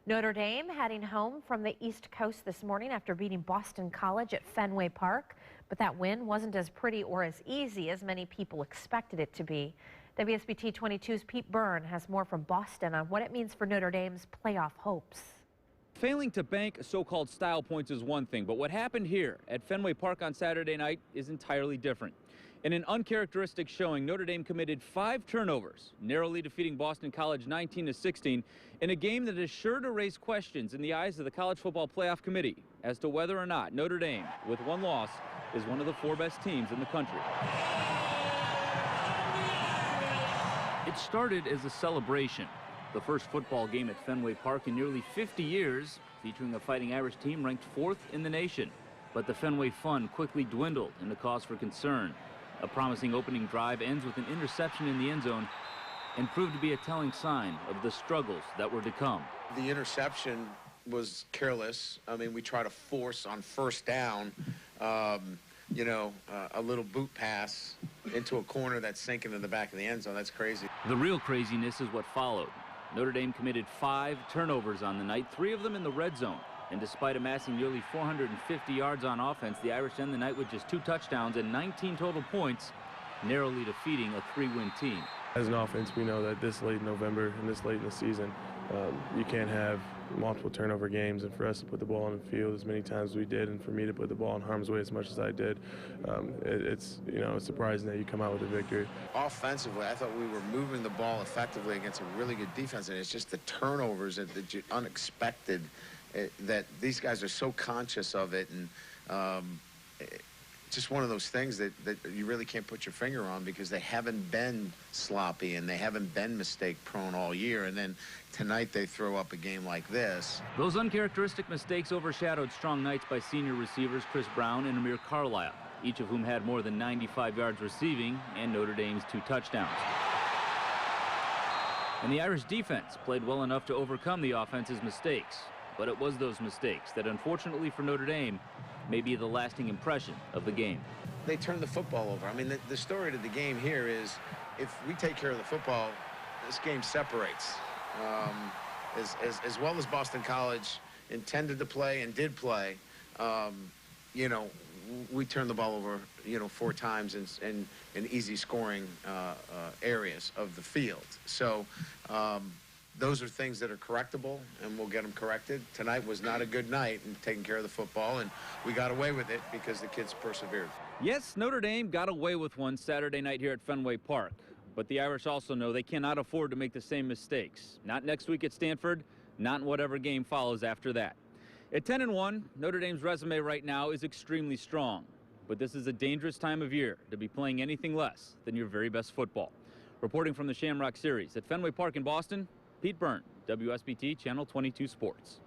Notre Dame heading home from the East Coast this morning after beating Boston College at Fenway Park. But that win wasn't as pretty or as easy as many people expected it to be. WSBT-22's Pete Byrne has more from Boston on what it means for Notre Dame's playoff hopes. Failing to bank so-called style points is one thing, but what happened here at Fenway Park on Saturday night is entirely different. In an uncharacteristic showing, Notre Dame committed 5 turnovers, narrowly defeating Boston College 19-16 in a game that is sure to raise questions in the eyes of the College Football Playoff Committee as to whether or not Notre Dame, with one loss, is one of the 4 best teams in the country. It started as a celebration. The first football game at Fenway Park in nearly 50 years, featuring a Fighting Irish team ranked 4th in the nation. But the Fenway fun quickly dwindled into cause for concern. A promising opening drive ends with an interception in the end zone and proved to be a telling sign of the struggles that were to come. The interception was careless. I mean, we try to force on first down, a little boot pass into a corner that's sinking in the back of the end zone. That's crazy. The real craziness is what followed. Notre Dame committed 5 turnovers on the night, 3 of them in the red zone. And despite amassing nearly 450 yards on offense, the Irish end the night with just 2 touchdowns and 19 total points, narrowly defeating a 3-win team. As an offense, we know that this late in November and this late in the season, you can't have multiple turnover games, and for us to put the ball on the field as many times as we did, and for me to put the ball in harm's way as much as I did, it's surprising that you come out with a victory. Offensively, I thought we were moving the ball effectively against a really good defense, and it's just the turnovers that unexpected. That these guys are so conscious of it, and just one of those things that you really can't put your finger on because they haven't been sloppy and they haven't been mistake prone all year, and then tonight they throw up a game like this. Those uncharacteristic mistakes overshadowed strong nights by senior receivers Chris Brown and Amir Carlisle, each of whom had more than 95 yards receiving and Notre Dame's 2 touchdowns. And the Irish defense played well enough to overcome the offense's mistakes. But it was those mistakes that, unfortunately for Notre Dame, may be the lasting impression of the game. They turned the football over. I mean, the story to the game here is if we take care of the football, this game separates. As well as Boston College intended to play and did play, we turned the ball over, 4 times in easy scoring areas of the field. So, those are things that are correctable, and we'll get them corrected. Tonight was not a good night in taking care of the football, and we got away with it because the kids persevered. Yes, Notre Dame got away with one Saturday night here at Fenway Park, but the Irish also know they cannot afford to make the same mistakes. Not next week at Stanford, not in whatever game follows after that. At 10-1, Notre Dame's resume right now is extremely strong, but this is a dangerous time of year to be playing anything less than your very best football. Reporting from the Shamrock Series at Fenway Park in Boston, Pete Byrne, WSBT Channel 22 Sports.